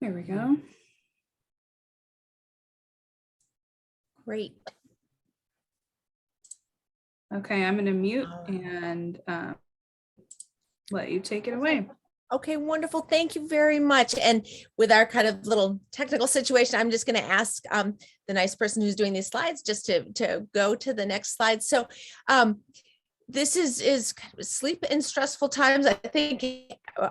There we go. Great. Okay, I'm going to mute and let you take it away. Okay, wonderful. Thank you very much. And with our kind of little technical situation, I'm just going to ask the nice person who's doing these slides just to go to the next slide. So this is kind of sleep in stressful times. I think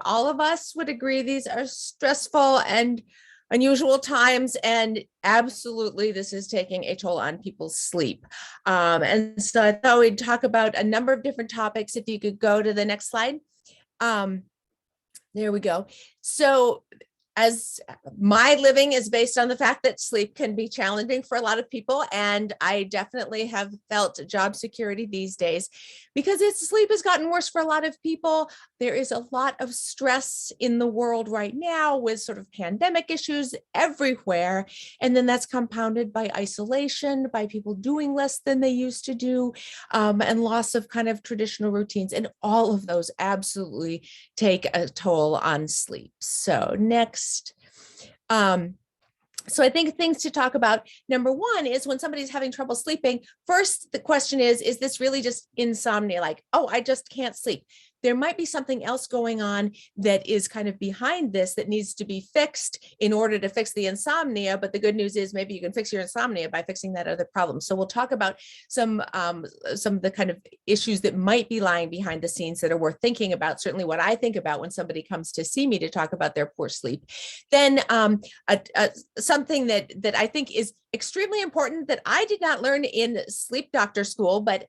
all of us would agree these are stressful and unusual times, and absolutely this is taking a toll on people's sleep. And so I thought we'd talk about a number of different topics. If you could go to the next slide. There we go. So as my living is based on the fact that sleep can be challenging for a lot of people, and I definitely have felt job security these days because sleep has gotten worse for a lot of people. There is a lot of stress in the world right now with sort of pandemic issues everywhere. And then that's compounded by isolation, by people doing less than they used to do, and loss of kind of traditional routines. And all of those absolutely take a toll on sleep. So next. So I think things to talk about. Number one is when somebody's having trouble sleeping, first, the question is this really just insomnia? Like, oh, I just can't sleep. There might be something else going on that is kind of behind this that needs to be fixed in order to fix the insomnia. But the good news is maybe you can fix your insomnia by fixing that other problem. So we'll talk about some of the kind of issues that might be lying behind the scenes that are worth thinking about. Certainly what I think about when somebody comes to see me to talk about their poor sleep. Then something that I think is extremely important that I did not learn in sleep doctor school, but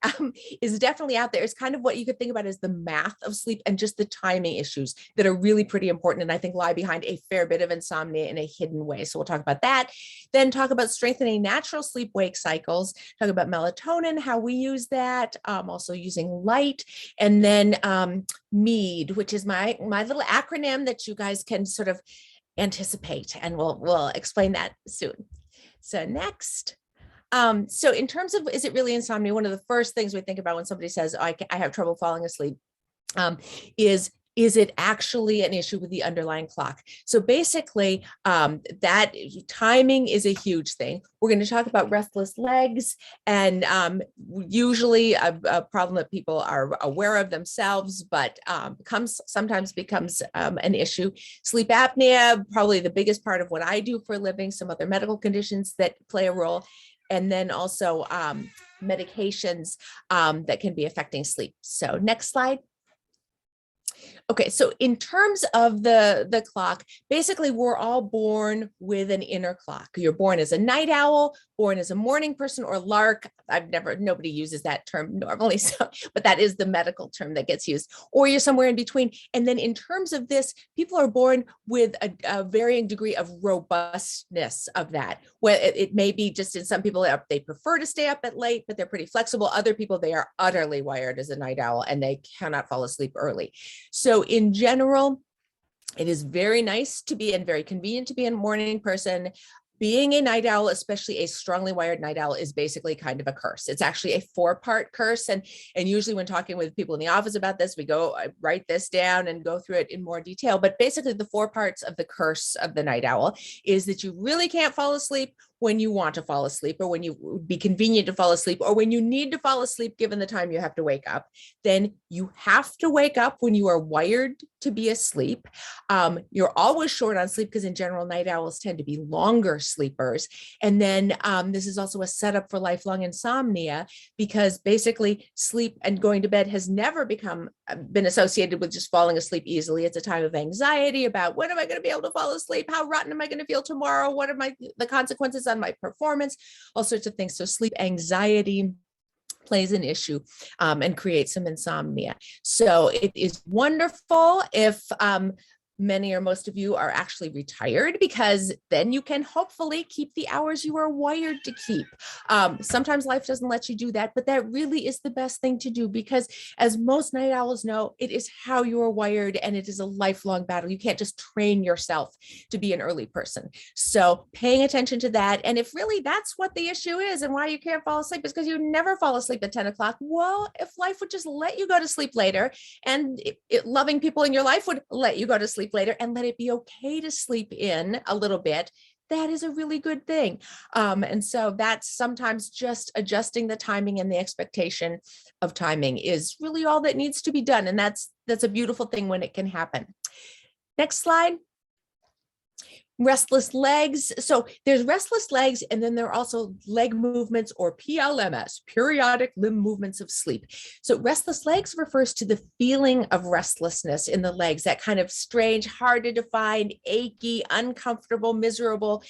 is definitely out there, is kind of what you could think about as the math of sleep and just the timing issues that are really pretty important, and I think lie behind a fair bit of insomnia in a hidden way. So we'll talk about that. Then talk about strengthening natural sleep-wake cycles, talk about melatonin, how we use that, also using light, and then MEAD, which is my little acronym that you guys can sort of anticipate, and we'll explain that soon. So next. So in terms of, is it really insomnia? One of the first things we think about when somebody says, oh, I have trouble falling asleep, is it actually an issue with the underlying clock? So basically, that timing is a huge thing. We're going to talk about restless legs, and usually a problem that people are aware of themselves, but sometimes becomes an issue. Sleep apnea, probably the biggest part of what I do for a living, some other medical conditions that play a role, and then also medications that can be affecting sleep. So next slide. Okay, so in terms of the clock, basically we're all born with an inner clock. You're born as a night owl, born as a morning person, or lark. Nobody uses that term normally, but that is the medical term that gets used, or you're somewhere in between. And then in terms of this, people are born with a varying degree of robustness of that. Where it may be just in some people, they prefer to stay up at late, but they're pretty flexible. Other people, they are utterly wired as a night owl and they cannot fall asleep early. So in general, it is very nice to be and very convenient to be a morning person. Being a night owl, especially a strongly wired night owl, is basically kind of a curse. It's actually a 4-part curse. And usually when talking with people in the office about this, I write this down and go through it in more detail. But basically the 4 parts of the curse of the night owl is that you really can't fall asleep when you want to fall asleep, or when you would be convenient to fall asleep, or when you need to fall asleep given the time you have to wake up. Then you have to wake up when you are wired to be asleep. You're always short on sleep because in general, night owls tend to be longer sleepers. And then this is also a setup for lifelong insomnia, because basically sleep and going to bed has never been associated with just falling asleep easily. It's a time of anxiety about when am I going to be able to fall asleep? How rotten am I going to feel tomorrow? What are the consequences on my performance? All sorts of things. So sleep anxiety plays an issue and creates some insomnia. So it is wonderful if many or most of you are actually retired, because then you can hopefully keep the hours you are wired to keep. Sometimes life doesn't let you do that, but that really is the best thing to do, because as most night owls know, it is how you are wired and it is a lifelong battle. You can't just train yourself to be an early person. So paying attention to that. And if really that's what the issue is and why you can't fall asleep is because you never fall asleep at 10 o'clock. Well, if life would just let you go to sleep later, and loving people in your life would let you go to sleep sleep later and let it be okay to sleep in a little bit, that is a really good thing. And so that's sometimes just adjusting the timing and the expectation of timing is really all that needs to be done. And that's a beautiful thing when it can happen. Next slide. Restless legs. So there's restless legs, and then there are also leg movements, or PLMS, periodic limb movements of sleep. So restless legs refers to the feeling of restlessness in the legs, that kind of strange, hard to define, achy, uncomfortable, miserable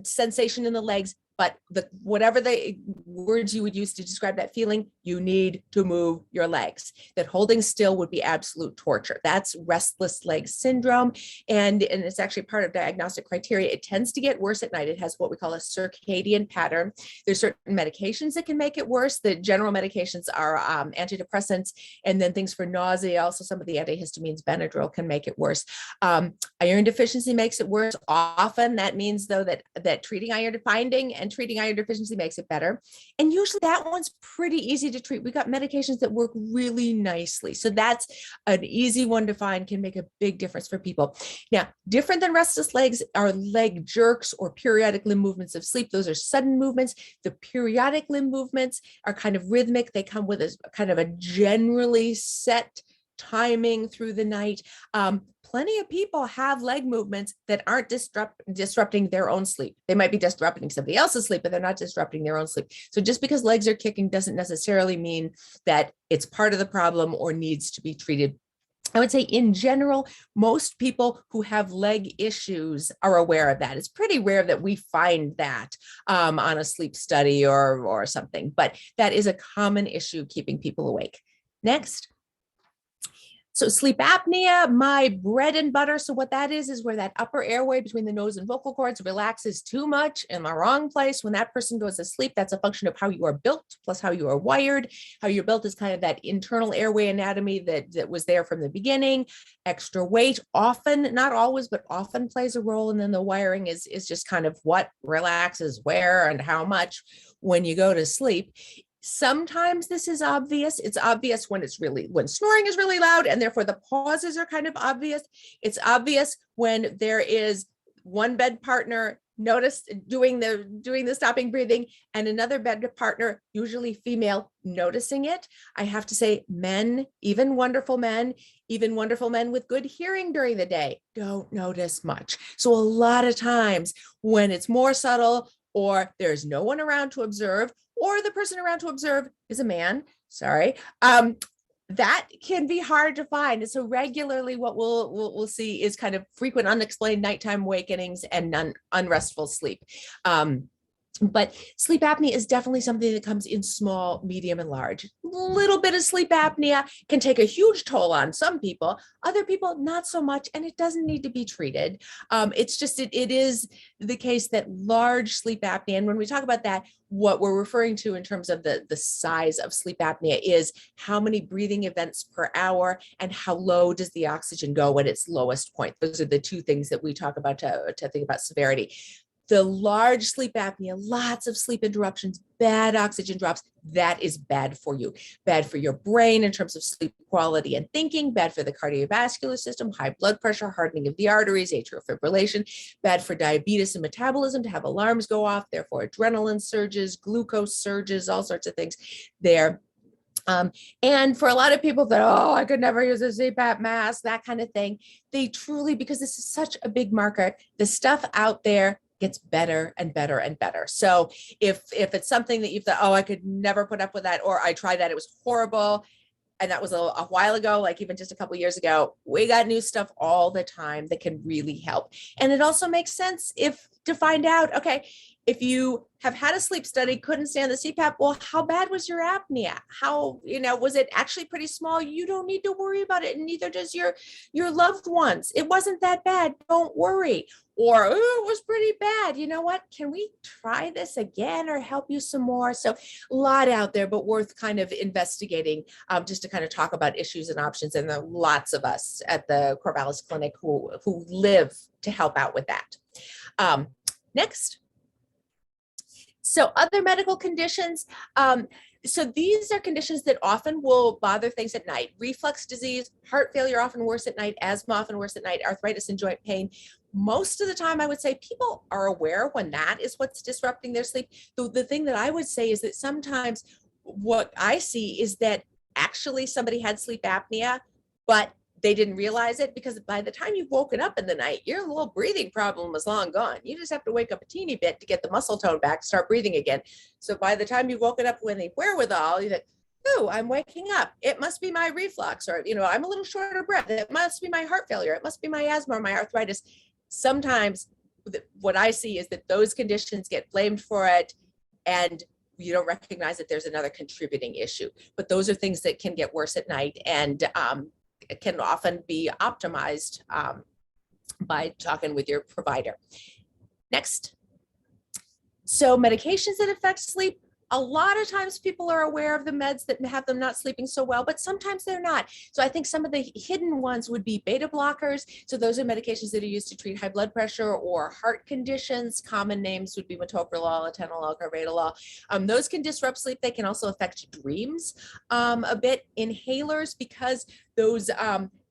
sensation in the legs. But whatever the words you would use to describe that feeling, you need to move your legs. That holding still would be absolute torture. That's restless leg syndrome. And it's actually part of diagnostic criteria. It tends to get worse at night. It has what we call a circadian pattern. There's certain medications that can make it worse. The general medications are antidepressants, and then things for nausea. Also, some of the antihistamines, Benadryl, can make it worse. Iron deficiency makes it worse. Often that means, though, that treating iron deficiency makes it better. And usually that one's pretty easy to treat. We got medications that work really nicely. So that's an easy one to find, can make a big difference for people. Now, different than restless legs are leg jerks or periodic limb movements of sleep. Those are sudden movements. The periodic limb movements are kind of rhythmic. They come with a kind of a generally set timing through the night. Plenty of people have leg movements that aren't disrupting their own sleep. They might be disrupting somebody else's sleep, but they're not disrupting their own sleep. So just because legs are kicking doesn't necessarily mean that it's part of the problem or needs to be treated. I would say in general, most people who have leg issues are aware of that. It's pretty rare that we find that on a sleep study or something, but that is a common issue keeping people awake. Next. So sleep apnea, my bread and butter. So what that is where that upper airway between the nose and vocal cords relaxes too much in the wrong place. When that person goes to sleep, that's a function of how you are built plus how you are wired. How you're built is kind of that internal airway anatomy that was there from the beginning. Extra weight often, not always, but often plays a role. And then the wiring is just kind of what relaxes where and how much when you go to sleep. Sometimes this is obvious. It's obvious when snoring is really loud, and therefore the pauses are kind of obvious. It's obvious when there is one bed partner doing the stopping breathing, and another bed partner, usually female, noticing it. I have to say, men, even wonderful men with good hearing during the day, don't notice much. So a lot of times when it's more subtle, or there's no one around to observe, or the person around to observe is a man, that can be hard to find. And so regularly what we'll see is kind of frequent unexplained nighttime awakenings and unrestful sleep. But sleep apnea is definitely something that comes in small, medium, and large. A little bit of sleep apnea can take a huge toll on some people, other people not so much, and it doesn't need to be treated. It's just, it is the case that large sleep apnea, and when we talk about that, what we're referring to in terms of the size of sleep apnea is how many breathing events per hour and how low does the oxygen go at its lowest point. Those are the two things that we talk about to think about severity. The large sleep apnea, lots of sleep interruptions, bad oxygen drops, that is bad for you. Bad for your brain in terms of sleep quality and thinking, bad for the cardiovascular system, high blood pressure, hardening of the arteries, atrial fibrillation, bad for diabetes and metabolism to have alarms go off, therefore adrenaline surges, glucose surges, all sorts of things there. And for a lot of people that, I could never use a CPAP mask, that kind of thing, they truly, because this is such a big market, the stuff out there gets better and better and better. So if it's something that you thought, I could never put up with that, or I tried that, it was horrible, and that was a while ago, like even just a couple of years ago, we got new stuff all the time that can really help. And it also makes sense to find out, okay, if you have had a sleep study, couldn't stand the CPAP, well, how bad was your apnea? How, was it actually pretty small? You don't need to worry about it, and neither does your loved ones. It wasn't that bad, don't worry. Or, it was pretty bad. You know what? Can we try this again or help you some more? So a lot out there, but worth kind of investigating just to kind of talk about issues and options. And there are lots of us at the Corvallis Clinic who live to help out with that. Next. So other medical conditions, So these are conditions that often will bother things at night. Reflux disease, heart failure often worse at night, asthma often worse at night, arthritis and joint pain. Most of the time, I would say people are aware when that is what's disrupting their sleep. The thing that I would say is that sometimes what I see is that actually somebody had sleep apnea, but they didn't realize it, because by the time you've woken up in the night, your little breathing problem is long gone. You just have to wake up a teeny bit to get the muscle tone back, start breathing again. So by the time you've woken up with the wherewithal, you think, oh, I'm waking up. It must be my reflux, or, I'm a little short of breath. It must be my heart failure. It must be my asthma or my arthritis. Sometimes what I see is that those conditions get blamed for it, and you don't recognize that there's another contributing issue. But those are things that can get worse at night, and it can often be optimized by talking with your provider. Next. So medications that affect sleep, a lot of times people are aware of the meds that have them not sleeping so well, but sometimes they're not. So I think some of the hidden ones would be beta blockers. So those are medications that are used to treat high blood pressure or heart conditions. Common names would be metoprolol, atenolol, carvedilol. Those can disrupt sleep. They can also affect dreams a bit. Inhalers, because those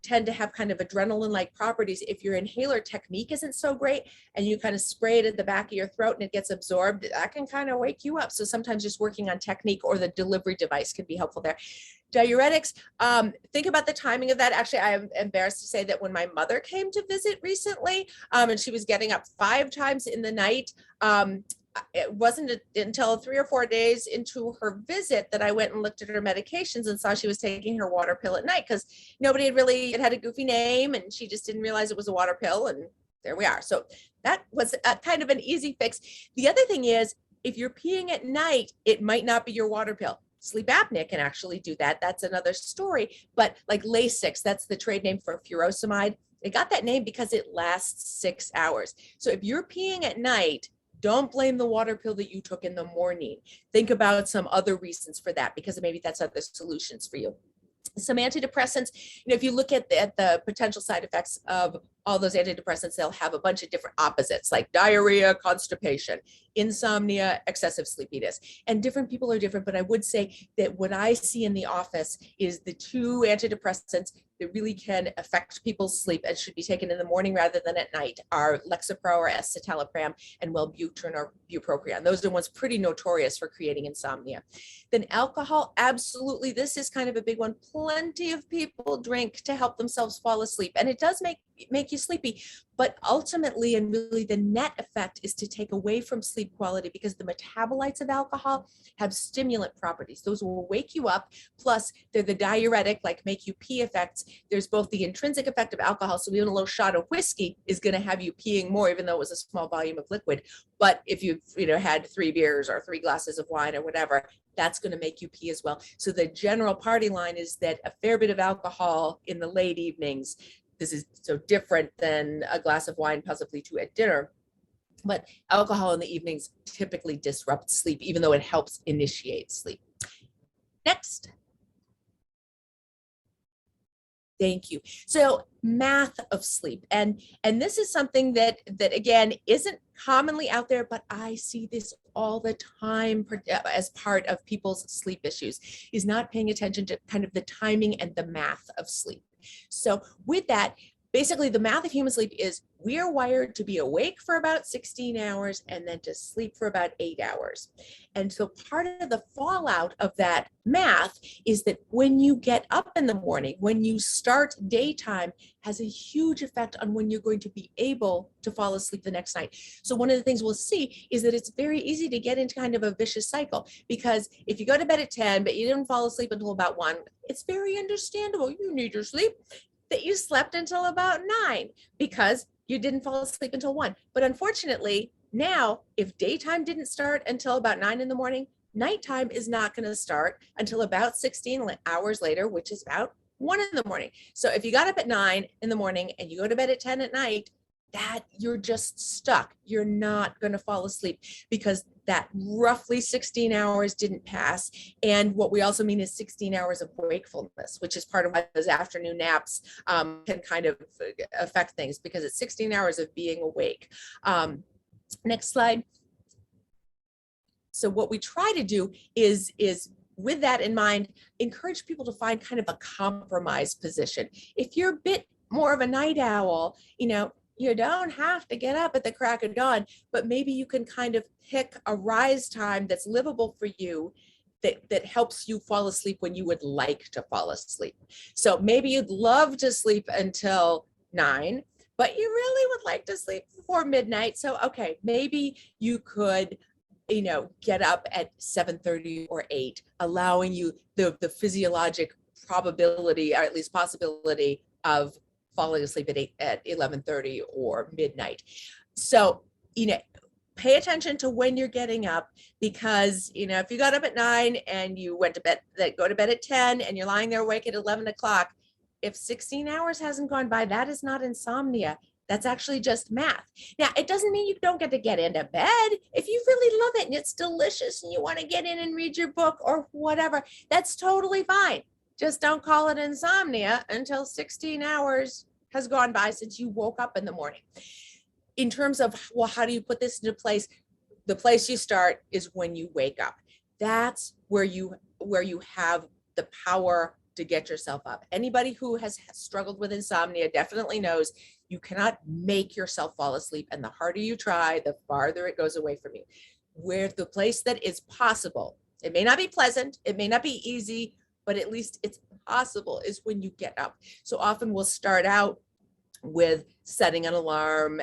tend to have kind of adrenaline-like properties. If your inhaler technique isn't so great and you kind of spray it at the back of your throat and it gets absorbed, that can kind of wake you up. So sometimes just working on technique or the delivery device can be helpful there. Diuretics, think about the timing of that. Actually, I am embarrassed to say that when my mother came to visit recently, and she was getting up 5 times in the night, it wasn't until 3 or 4 days into her visit that I went and looked at her medications and saw she was taking her water pill at night, because nobody had really, it had a goofy name and she just didn't realize it was a water pill, and there we are. So that was a kind of an easy fix. The other thing is, if you're peeing at night, it might not be your water pill. Sleep apnea can actually do that. That's another story. But like Lasix, that's the trade name for furosemide. They got that name because it lasts 6 hours. So if you're peeing at night, don't blame the water pill that you took in the morning. Think about some other reasons for that, because maybe that's other solutions for you. Some antidepressants, if you look at the potential side effects of all those antidepressants, they'll have a bunch of different opposites, like diarrhea, constipation, insomnia, excessive sleepiness. And different people are different, but I would say that what I see in the office is the 2 antidepressants that really can affect people's sleep and should be taken in the morning rather than at night are Lexapro or escitalopram and Wellbutrin or bupropion. Those are ones pretty notorious for creating insomnia. Then alcohol, absolutely. This is kind of a big one. Plenty of people drink to help themselves fall asleep, and it does make you sleepy, but ultimately, and really the net effect is to take away from sleep quality, because the metabolites of alcohol have stimulant properties. Those will wake you up, plus they're the diuretic, like make you pee effects. There's both the intrinsic effect of alcohol, so even a little shot of whiskey is going to have you peeing more, even though it was a small volume of liquid. But if you've had 3 beers or 3 glasses of wine or whatever, that's going to make you pee as well. So the general party line is that a fair bit of alcohol in the late evenings. This is so different than a glass of wine, possibly 2 at dinner. But alcohol in the evenings typically disrupts sleep, even though it helps initiate sleep. Next. Thank you. So math of sleep. And this is something that again, isn't commonly out there, but I see this all the time as part of people's sleep issues, is not paying attention to kind of the timing and the math of sleep. So with that, basically the math of human sleep is we're wired to be awake for about 16 hours and then to sleep for about 8 hours. And so part of the fallout of that math is that when you get up in the morning, when you start daytime, has a huge effect on when you're going to be able to fall asleep the next night. So one of the things we'll see is that it's very easy to get into kind of a vicious cycle, because if you go to bed at 10, but you didn't fall asleep until about 1, it's very understandable. You need your sleep, that you slept until about 9 because you didn't fall asleep until 1. But unfortunately, now, if daytime didn't start until about 9 in the morning, nighttime is not going to start until about 16 hours later, which is about 1 in the morning. So if you got up at 9 in the morning and you go to bed at 10 at night, that you're just stuck. You're not going to fall asleep because that roughly 16 hours didn't pass. And what we also mean is 16 hours of wakefulness, which is part of why those afternoon naps can kind of affect things, because it's 16 hours of being awake. Next slide. So what we try to do is with that in mind, encourage people to find kind of a compromise position. If you're a bit more of a night owl, you don't have to get up at the crack of dawn, but maybe you can kind of pick a rise time that's livable for you, that helps you fall asleep when you would like to fall asleep. So maybe you'd love to sleep until 9, but you really would like to sleep before midnight. So, okay, maybe you could, get up at 7:30 or 8, allowing you the physiologic probability, or at least possibility, of falling asleep at 11:30 or midnight. So, pay attention to when you're getting up, because, if you got up at 9 and you went to bed, go to bed at 10 and you're lying there awake at 11 o'clock, if 16 hours hasn't gone by, that is not insomnia. That's actually just math. Now, it doesn't mean you don't get to get into bed. If you really love it and it's delicious and you want to get in and read your book or whatever, that's totally fine. Just don't call it insomnia until 16 hours has gone by since you woke up in the morning. In terms of, well, how do you put this into place? The place you start is when you wake up. That's where you have the power to get yourself up. Anybody who has struggled with insomnia definitely knows you cannot make yourself fall asleep, and the harder you try, the farther it goes away from you. Where the place that is possible, it may not be pleasant, it may not be easy, but at least it's possible, is when you get up. So often we'll start out with setting an alarm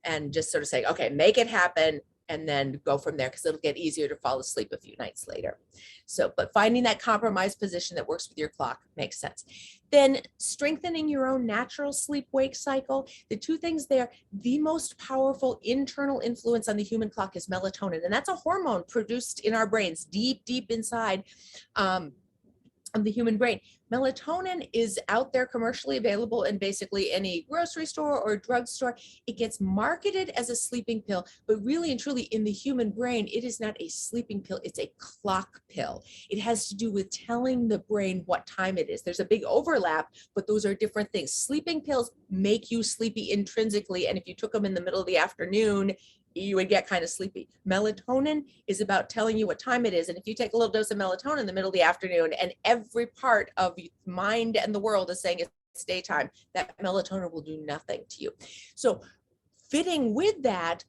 and just sort of saying, okay, make it happen, and then go from there, because it'll get easier to fall asleep a few nights later. So, but finding that compromise position that works with your clock makes sense. Then strengthening your own natural sleep-wake cycle. The two things there, the most powerful internal influence on the human clock is melatonin, and that's a hormone produced in our brains, deep, deep inside of the human brain. Melatonin is out there commercially available in basically any grocery store or drugstore. It gets marketed as a sleeping pill, but really and truly in the human brain, it is not a sleeping pill, it's a clock pill. It has to do with telling the brain what time it is. There's a big overlap, but those are different things. Sleeping pills make you sleepy intrinsically, and if you took them in the middle of the afternoon, you would get kind of sleepy. Melatonin is about telling you what time it is. And if you take a little dose of melatonin in the middle of the afternoon and every part of your mind and the world is saying it's daytime, that melatonin will do nothing to you. So fitting with that,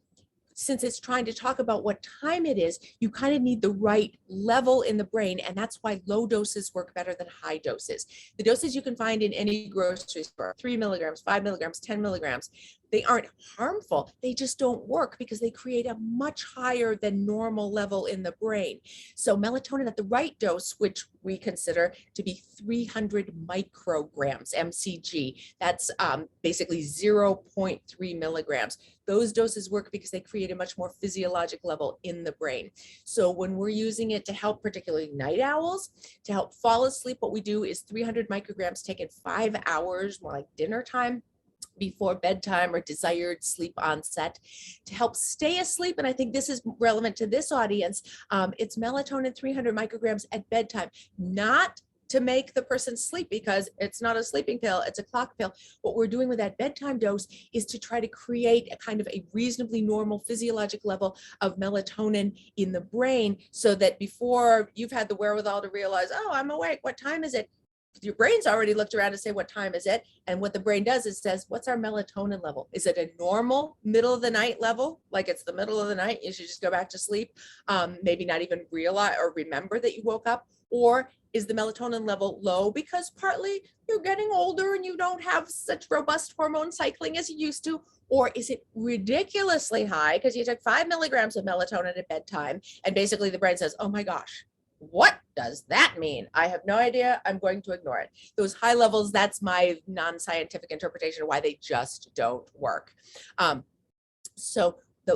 since it's trying to talk about what time it is, you kind of need the right level in the brain. And that's why low doses work better than high doses. The doses you can find in any grocery store, 3 milligrams, 5 milligrams, 10 milligrams, they aren't harmful. They just don't work because they create a much higher than normal level in the brain. So melatonin at the right dose, which we consider to be 300 micrograms, MCG, that's basically 0.3 milligrams. Those doses work because they create a much more physiologic level in the brain. So when we're using it to help particularly night owls, to help fall asleep, what we do is 300 micrograms taken 5 hours, more like dinner time, before bedtime or desired sleep onset, to help stay asleep. And I think this is relevant to this audience. It's melatonin 300 micrograms at bedtime, not to make the person sleep, because it's not a sleeping pill, it's a clock pill. What we're doing with that bedtime dose is to try to create a kind of a reasonably normal physiologic level of melatonin in the brain, so that before you've had the wherewithal to realize, oh, I'm awake, what time is it? Your brain's already looked around and say, what time is it? And what the brain does is says, what's our melatonin level? Is it a normal middle of the night level? Like it's the middle of the night, you should just go back to sleep. Maybe not even realize or remember that you woke up. Or is the melatonin level low because partly you're getting older and you don't have such robust hormone cycling as you used to? Or is it ridiculously high because you took 5 milligrams of melatonin at bedtime and basically the brain says, oh my gosh, what does that mean? I have no idea. I'm going to ignore it. Those high levels, that's my non-scientific interpretation of why they just don't work.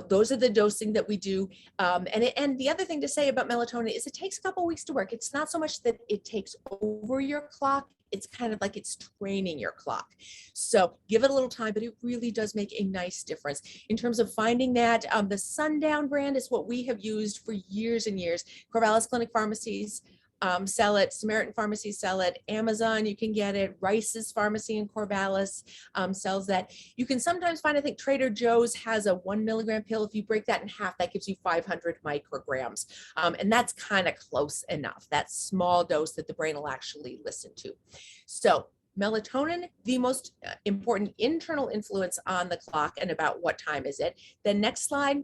Those are the dosing that we do. And the other thing to say about melatonin is it takes a couple weeks to work. It's not so much that it takes over your clock. It's kind of like it's training your clock. So give it a little time, but it really does make a nice difference. In terms of finding that, the Sundown brand is what we have used for years and years. Corvallis Clinic Pharmacies sell it. Samaritan Pharmacy sell it. Amazon, you can get it. Rice's Pharmacy in Corvallis sells that. You can sometimes find, I think Trader Joe's has a 1 milligram pill. If you break that in half, that gives you 500 micrograms. And that's kind of close enough, that small dose that the brain will actually listen to. So melatonin, the most important internal influence on the clock and about what time is it. The next slide,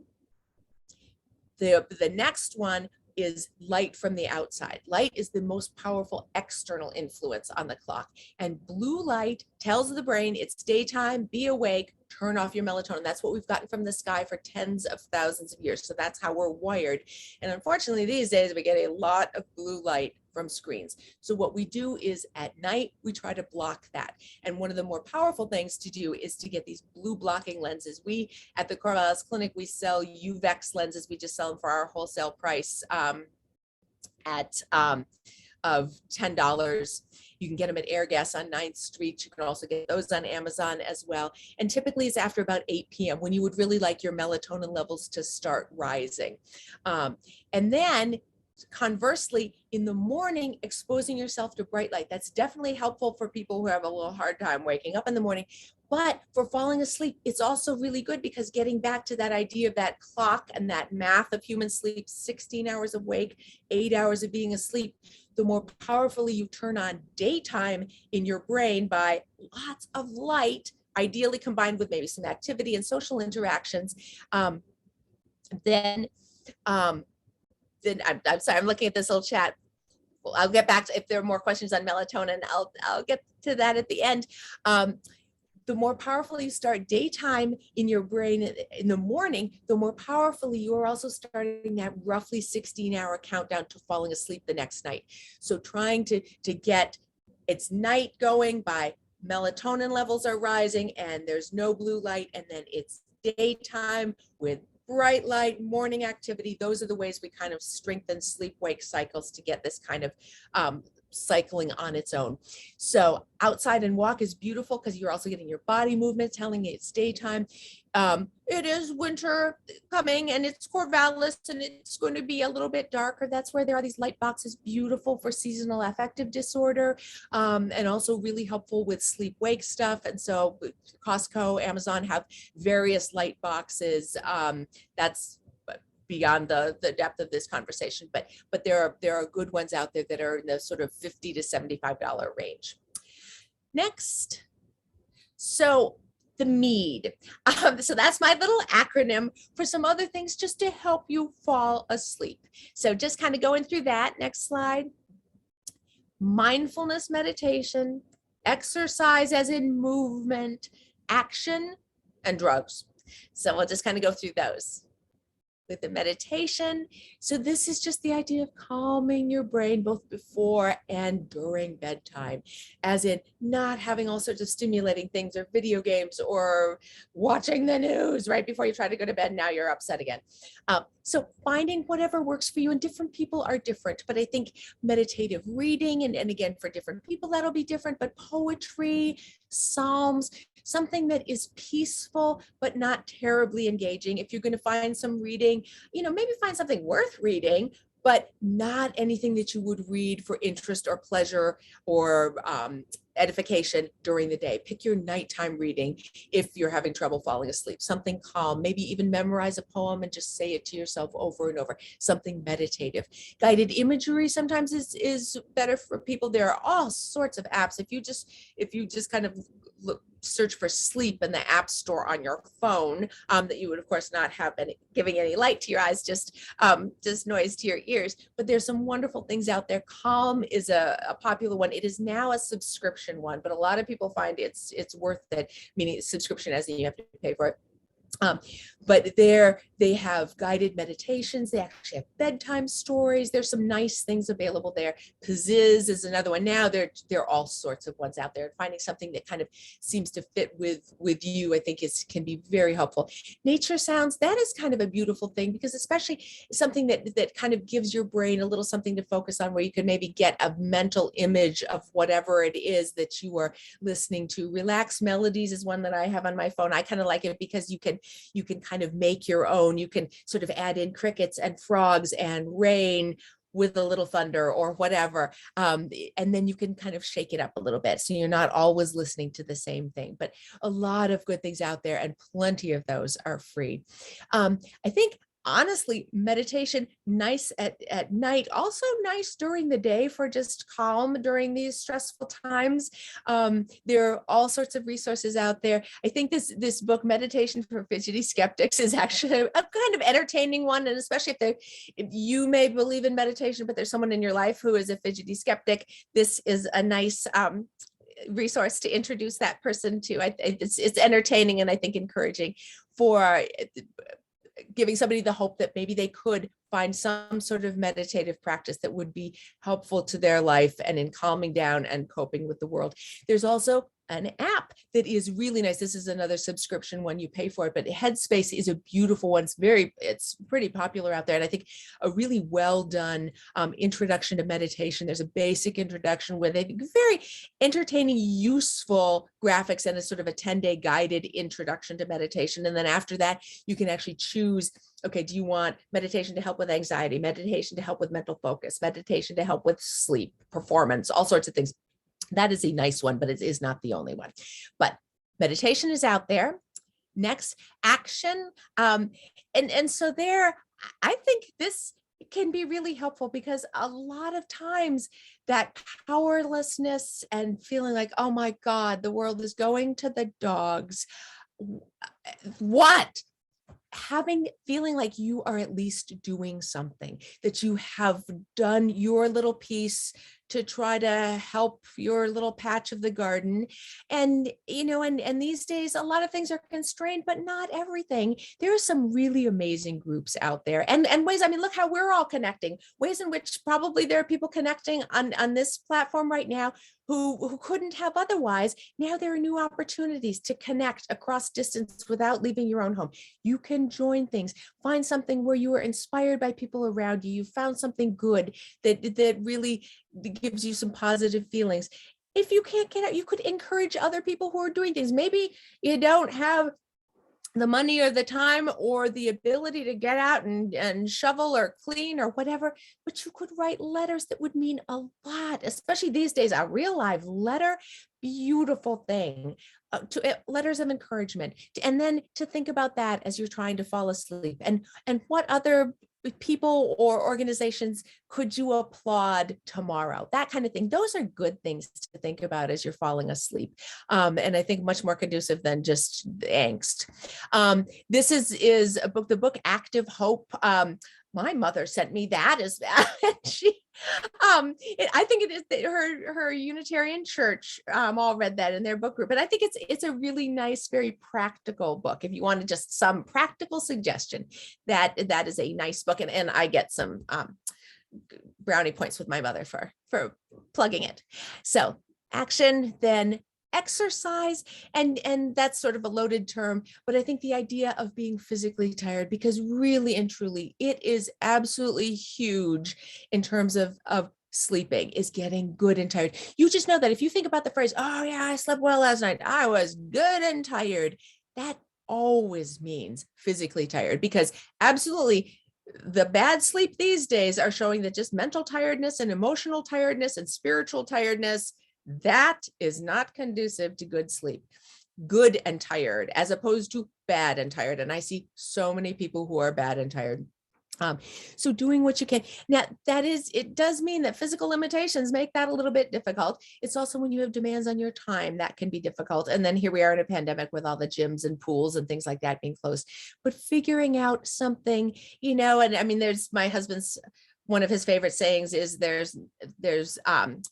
the next one is light from the outside. Light is the most powerful external influence on the clock. And blue light tells the brain it's daytime, be awake, turn off your melatonin. That's what we've gotten from the sky for tens of thousands of years. So that's how we're wired. And unfortunately, these days we get a lot of blue light from screens. So what we do is at night, we try to block that. And one of the more powerful things to do is to get these blue blocking lenses. We at the Corvallis Clinic, we sell UVEX lenses. We just sell them for our wholesale price of $10. You can get them at Airgas on 9th Street. You can also get those on Amazon as well. And typically it's after about 8 p.m. when you would really like your melatonin levels to start rising. And then conversely, in the morning, exposing yourself to bright light. That's definitely helpful for people who have a little hard time waking up in the morning. But for falling asleep, it's also really good because getting back to that idea of that clock and that math of human sleep, 16 hours awake, 8 hours of being asleep, the more powerfully you turn on daytime in your brain by lots of light, ideally combined with maybe some activity and social interactions, then I'm sorry, I'm looking at this little chat. Well, I'll get back to, if there are more questions on melatonin, I'll get to that at the end. The more powerful you start daytime in your brain in the morning, the more powerfully you are also starting that roughly 16-hour countdown to falling asleep the next night. So trying to get it's night going by melatonin levels are rising and there's no blue light, and then it's daytime with bright light, morning activity. Those are the ways we kind of strengthen sleep-wake cycles to get this kind of cycling on its own. So outside and walk is beautiful because you're also getting your body movement, telling it it's daytime. It is winter coming and it's Corvallis and it's going to be a little bit darker. That's where there are these light boxes, beautiful for seasonal affective disorder, and also really helpful with sleep-wake stuff. And so Costco, Amazon have various light boxes. That's beyond the depth of this conversation, but there are good ones out there that are in the sort of $50 to $75 range. Next, so the MEAD. So that's my little acronym for some other things just to help you fall asleep. So just kind of going through that. Next slide. Mindfulness meditation, exercise as in movement, action, and drugs. So we'll just kind of go through those. With the meditation. So this is just the idea of calming your brain both before and during bedtime, as in not having all sorts of stimulating things or video games or watching the news right before you try to go to bed. Now you're upset again. So finding whatever works for you, and different people are different, but I think meditative reading, and again, for different people, that'll be different, but poetry, Psalms, something that is peaceful, but not terribly engaging. If you're going to find some reading, maybe find something worth reading, but not anything that you would read for interest or pleasure or edification during the day. Pick your nighttime reading if you're having trouble falling asleep. Something calm, maybe even memorize a poem and just say it to yourself over and over. Something meditative. Guided imagery sometimes is better for people. There are all sorts of apps. If you just kind of search for sleep in the app store on your phone, that you would of course not have giving any light to your eyes, just noise to your ears. But there's some wonderful things out there. Calm is a popular one. It is now a subscription one, but a lot of people find it's worth it, meaning subscription as in you have to pay for it. But they have guided meditations. They actually have bedtime stories. There's some nice things available there. Pizziz is another one. Now there are all sorts of ones out there. Finding something that kind of seems to fit with you, I think can be very helpful. Nature sounds, that is kind of a beautiful thing, because especially something that kind of gives your brain a little something to focus on, where you can maybe get a mental image of whatever it is that you are listening to. Relaxed Melodies is one that I have on my phone. I kind of like it because you can kind of make your own. You can sort of add in crickets and frogs and rain with a little thunder or whatever. And then you can kind of shake it up a little bit. So you're not always listening to the same thing, but a lot of good things out there, and plenty of those are free. I think honestly, meditation, nice at night, also nice during the day for just calm during these stressful times. There are all sorts of resources out there. I think this book, Meditation for Fidgety Skeptics, is actually a kind of entertaining one. And especially if you may believe in meditation, but there's someone in your life who is a fidgety skeptic, this is a nice resource to introduce that person to. It's entertaining and I think encouraging for giving somebody the hope that maybe they could find some sort of meditative practice that would be helpful to their life and in calming down and coping with the world. There's also an app that is really nice. This is another subscription one, you pay for it, but Headspace is a beautiful one. It's pretty popular out there. And I think a really well done introduction to meditation. There's a basic introduction with a very entertaining, useful graphics and a sort of a 10-day guided introduction to meditation. And then after that, you can actually choose, okay, do you want meditation to help with anxiety, meditation to help with mental focus, meditation to help with sleep, performance, all sorts of things. That is a nice one, but it is not the only one. But meditation is out there. Next, action. And so there, I think this can be really helpful because a lot of times that powerlessness and feeling like, oh my God, the world is going to the dogs. What? Feeling like you are at least doing something, that you have done your little piece to try to help your little patch of the garden. And, and these days, a lot of things are constrained, but not everything. There are some really amazing groups out there and ways, look how we're all connecting, ways in which probably there are people connecting on this platform right now who couldn't have otherwise. Now there are new opportunities to connect across distance without leaving your own home. You can join things, find something where you are inspired by people around you. You found something good that really gives you some positive feelings. If you can't get out, you could encourage other people who are doing things. Maybe you don't have the money or the time or the ability to get out and shovel or clean or whatever, but you could write letters that would mean a lot, especially these days. A real live letter, beautiful thing. Letters of encouragement, and then to think about that as you're trying to fall asleep, and what other people or organizations could you applaud tomorrow, that kind of thing. Those are good things to think about as you're falling asleep, and I think much more conducive than just angst. This is a book, the book Active Hope. My mother sent me that as she I think it is her Unitarian church all read that in their book group. And I think it's a really nice, very practical book. If you want just some practical suggestion, that is a nice book. And I get some brownie points with my mother for plugging it. So action, then exercise, and that's sort of a loaded term, but I think the idea of being physically tired, because really and truly it is absolutely huge in terms of sleeping, is getting good and tired. You just know that if you think about the phrase, oh yeah, I slept well last night, I was good and tired, that always means physically tired, because absolutely the bad sleep these days are showing that just mental tiredness and emotional tiredness and spiritual tiredness, that is not conducive to good sleep. Good and tired, as opposed to bad and tired. And I see so many people who are bad and tired. So doing what you can. Now, it does mean that physical limitations make that a little bit difficult. It's also when you have demands on your time, that can be difficult. And then here we are in a pandemic with all the gyms and pools and things like that being closed. But figuring out something, and there's my husband's, one of his favorite sayings is there's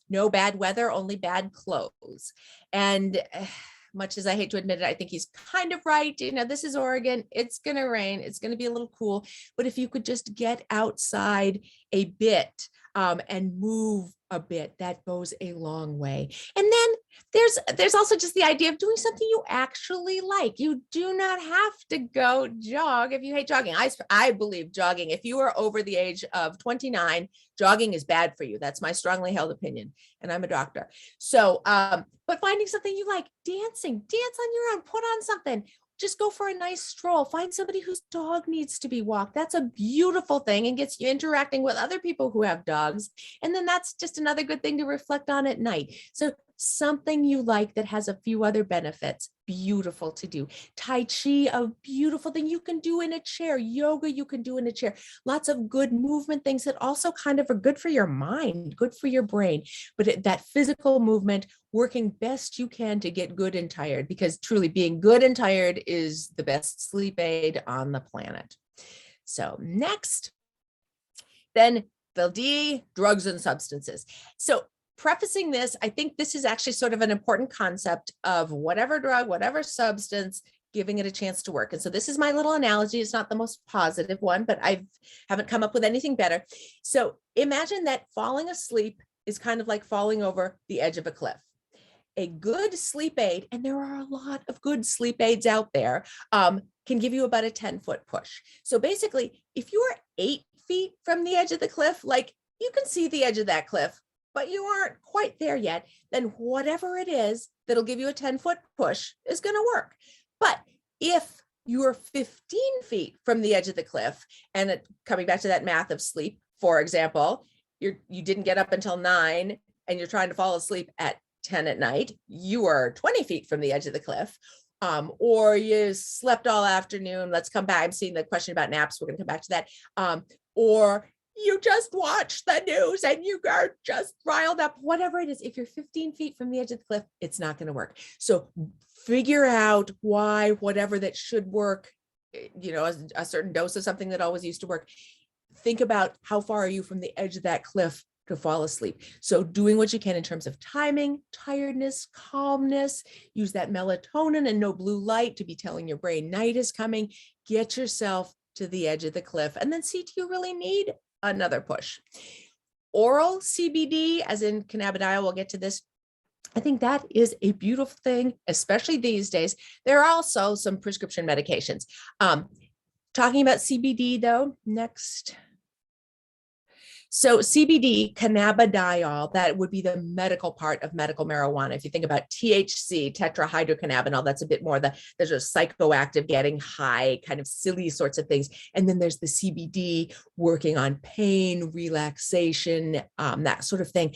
no bad weather, only bad clothes. And much as I hate to admit it, I think he's kind of right. This is Oregon. It's going to rain. It's going to be a little cool. But if you could just get outside a bit and move a bit, that goes a long way. And then there's also just the idea of doing something you actually like. You do not have to go jog if you hate jogging. I believe jogging, if you are over the age of 29, jogging is bad for you. That's my strongly held opinion. And I'm a doctor. So, but finding something you like, dance on your own, put on something, just go for a nice stroll. Find somebody whose dog needs to be walked. That's a beautiful thing and gets you interacting with other people who have dogs. And then that's just another good thing to reflect on at night. So something you like that has a few other benefits, beautiful to do. Tai Chi, a beautiful thing you can do in a chair. Yoga, you can do in a chair. Lots of good movement things that also kind of are good for your mind, good for your brain. But that physical movement, working best you can to get good and tired, because truly being good and tired is the best sleep aid on the planet. So next, then the D, drugs and substances. So prefacing this, I think this is actually sort of an important concept of whatever drug, whatever substance, giving it a chance to work. And so this is my little analogy. It's not the most positive one, but I haven't come up with anything better. So imagine that falling asleep is kind of like falling over the edge of a cliff. A good sleep aid, and there are a lot of good sleep aids out there, can give you about a 10-foot push. So basically, if you are 8 feet from the edge of the cliff, like you can see the edge of that cliff, but you aren't quite there yet, then whatever it is that'll give you a 10-foot push is going to work. But if you're 15 feet from the edge of the cliff, and coming back to that math of sleep, for example, you didn't get up until 9 and you're trying to fall asleep at 10 at night, you are 20 feet from the edge of the cliff, or you slept all afternoon. Let's come back. I'm seeing the question about naps. We're going to come back to that. Or you just watched the news and you are just riled up, whatever it is. If you're 15 feet from the edge of the cliff, it's not going to work. So figure out why whatever that should work, a certain dose of something that always used to work. Think about how far are you from the edge of that cliff to fall asleep. So doing what you can in terms of timing, tiredness, calmness, use that melatonin and no blue light to be telling your brain night is coming. Get yourself to the edge of the cliff and then see, do you really need another push? Oral CBD, as in cannabidiol, we'll get to this. I think that is a beautiful thing, especially these days. There are also some prescription medications. Talking about CBD though, next. So CBD, cannabidiol, that would be the medical part of medical marijuana. If you think about THC, tetrahydrocannabinol, that's a bit more there's a psychoactive, getting high, kind of silly sorts of things. And then there's the CBD working on pain, relaxation, that sort of thing.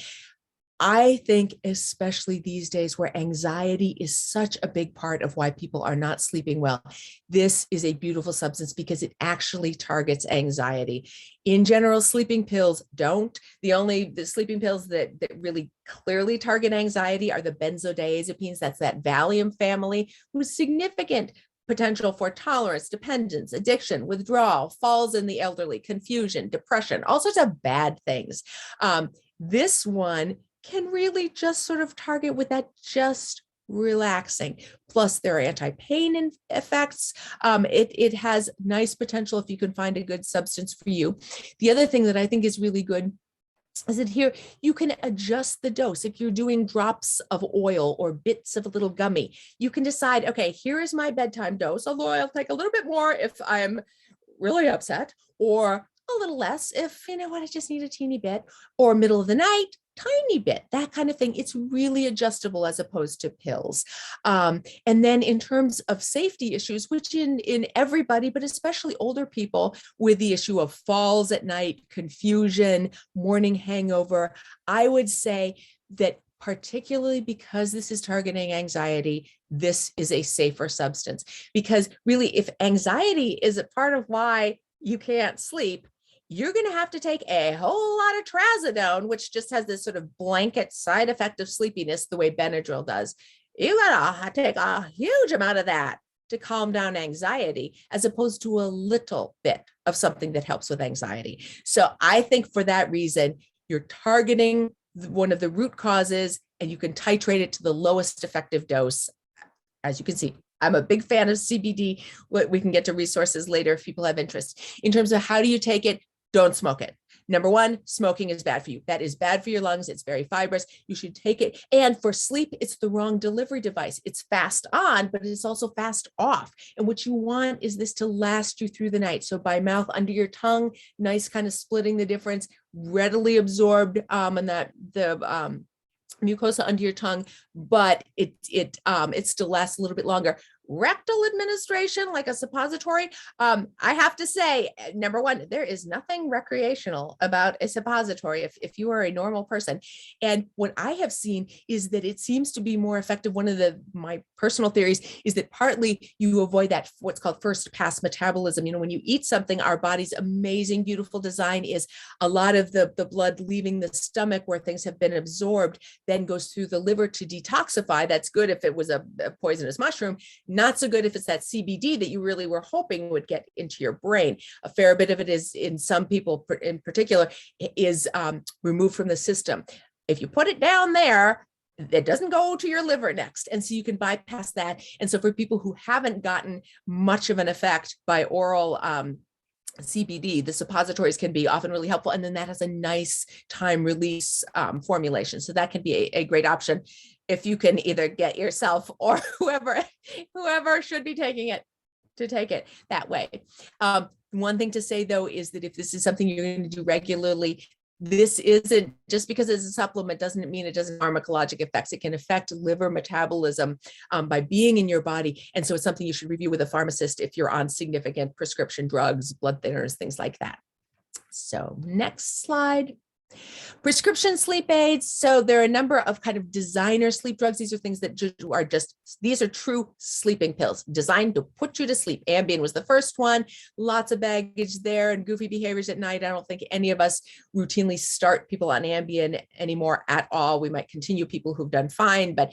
I think especially these days where anxiety is such a big part of why people are not sleeping well, this is a beautiful substance because it actually targets anxiety. In general, sleeping pills don't. The sleeping pills that really clearly target anxiety are the benzodiazepines. That's that Valium family, with significant potential for tolerance, dependence, addiction, withdrawal, falls in the elderly, confusion, depression, all sorts of bad things. This one can really just sort of target with that just relaxing. Plus there are anti-pain effects. It has nice potential if you can find a good substance for you. The other thing that I think is really good is that here you can adjust the dose. If you're doing drops of oil or bits of a little gummy, you can decide, okay, here is my bedtime dose, although I'll take a little bit more if I'm really upset, or a little less if, I just need a teeny bit, or middle of the night, tiny bit, that kind of thing. It's really adjustable as opposed to pills. And then in terms of safety issues, which in everybody, but especially older people with the issue of falls at night, confusion, morning hangover, I would say that particularly because this is targeting anxiety, this is a safer substance. Because really, if anxiety is a part of why you can't sleep, you're going to have to take a whole lot of trazodone, which just has this sort of blanket side effect of sleepiness, the way Benadryl does. You got to take a huge amount of that to calm down anxiety, as opposed to a little bit of something that helps with anxiety. So I think for that reason, you're targeting one of the root causes and you can titrate it to the lowest effective dose. As you can see, I'm a big fan of CBD. We can get to resources later if people have interest. In terms of how do you take it, don't smoke it. Number one, smoking is bad for you. That is bad for your lungs. It's very fibrous. You should take it. And for sleep, it's the wrong delivery device. It's fast on, but it's also fast off. And what you want is this to last you through the night. So by mouth, under your tongue, nice kind of splitting the difference, readily absorbed, and that the mucosa under your tongue, but it still lasts a little bit longer. rectal administration, like a suppository, I have to say, number one, there is nothing recreational about a suppository if you are a normal person. And what I have seen is that it seems to be more effective. One of my personal theories is that partly you avoid that what's called first pass metabolism. You know, when you eat something, our body's amazing, beautiful design is a lot of the blood leaving the stomach where things have been absorbed, then goes through the liver to detoxify. That's good if it was a poisonous mushroom. Not so good if it's that CBD that you really were hoping would get into your brain. A fair bit of it is, in some people in particular, is removed from the system. If you put it down there, it doesn't go to your liver next. And so you can bypass that. And so for people who haven't gotten much of an effect by oral CBD, the suppositories can be often really helpful. And then that has a nice time release formulation. So that can be a great option if you can either get yourself or whoever should be taking it to take it that way. One thing to say, though, is that if this is something you're going to do regularly, this isn't just because it's a supplement doesn't mean it doesn't have pharmacologic effects. It can affect liver metabolism by being in your body. And so it's something you should review with a pharmacist if you're on significant prescription drugs, blood thinners, things like that. So next slide. Prescription sleep aids. So there are a number of kind of designer sleep drugs. These are things that these are true sleeping pills designed to put you to sleep. Ambien was the first one. Lots of baggage there and goofy behaviors at night. I don't think any of us routinely start people on Ambien anymore at all. We might continue people who've done fine, but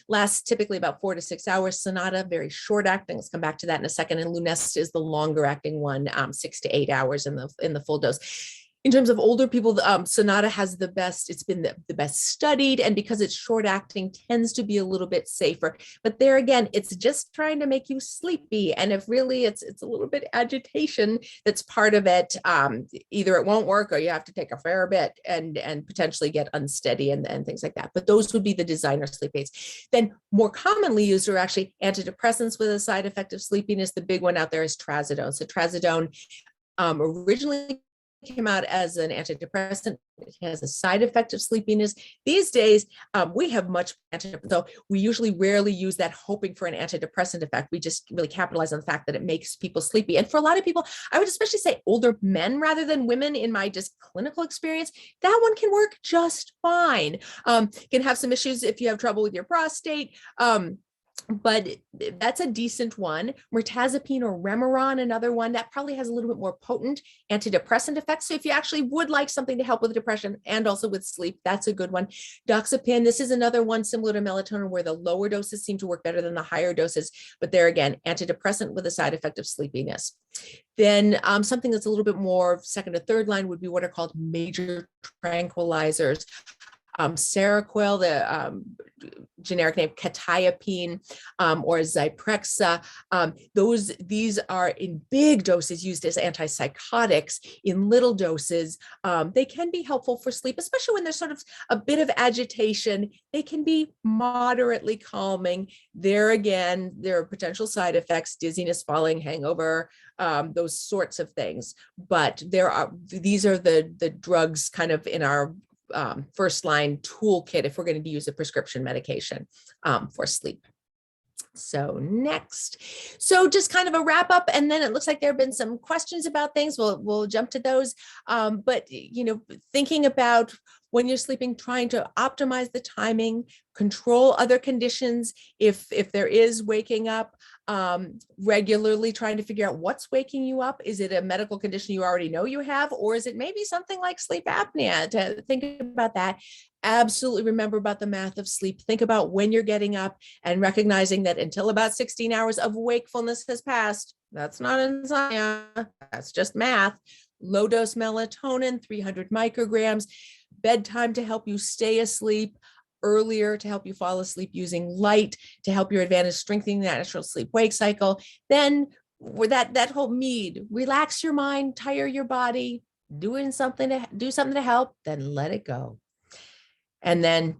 lasts typically about 4 to 6 hours. Sonata, very short acting. Let's come back to that in a second. And Lunesta is the longer acting one, 6 to 8 hours in the full dose. In terms of older people, Sonata has the best, it's been the best studied, and because it's short acting tends to be a little bit safer. But there again, it's just trying to make you sleepy. And if really it's a little bit agitation that's part of it, either it won't work or you have to take a fair bit and potentially get unsteady and things like that. But those would be the designer sleep aids. Then more commonly used are actually antidepressants with a side effect of sleepiness. The big one out there is trazodone. So trazodone originally came out as an antidepressant. It has a side effect of sleepiness. These days, we have much antidepressant. So we usually rarely use that hoping for an antidepressant effect. We just really capitalize on the fact that it makes people sleepy. And for a lot of people, I would especially say older men rather than women in my just clinical experience, that one can work just fine. Can have some issues if you have trouble with your prostate. But that's a decent one. Mirtazapine or Remeron, another one that probably has a little bit more potent antidepressant effects. So if you actually would like something to help with depression and also with sleep, that's a good one. Doxepin, this is another one similar to melatonin where the lower doses seem to work better than the higher doses. But there again, antidepressant with a side effect of sleepiness. Then something that's a little bit more second or third line would be what are called major tranquilizers. Seroquel, the generic name quetiapine, or Zyprexa. These are in big doses used as antipsychotics. In little doses, they can be helpful for sleep, especially when there's sort of a bit of agitation. They can be moderately calming. There again, there are potential side effects, dizziness, falling, hangover, those sorts of things. But these are the drugs kind of in our first line toolkit if we're going to use a prescription medication for sleep. So next, so just kind of a wrap up, and then it looks like there have been some questions about things. We'll jump to those. But thinking about when you're sleeping, trying to optimize the timing, control other conditions. If there is waking up regularly, trying to figure out what's waking you up. Is it a medical condition you already know you have, or is it maybe something like sleep apnea? To think about that. Absolutely remember about the math of sleep. Think about when you're getting up and recognizing that until about 16 hours of wakefulness has passed, that's not insomnia, that's just math. Low dose melatonin, 300 micrograms, bedtime to help you stay asleep, earlier to help you fall asleep using light to help your advantage, strengthening the natural sleep-wake cycle. Then with that whole MEAD, relax your mind, tire your body, do something to help, then let it go. And then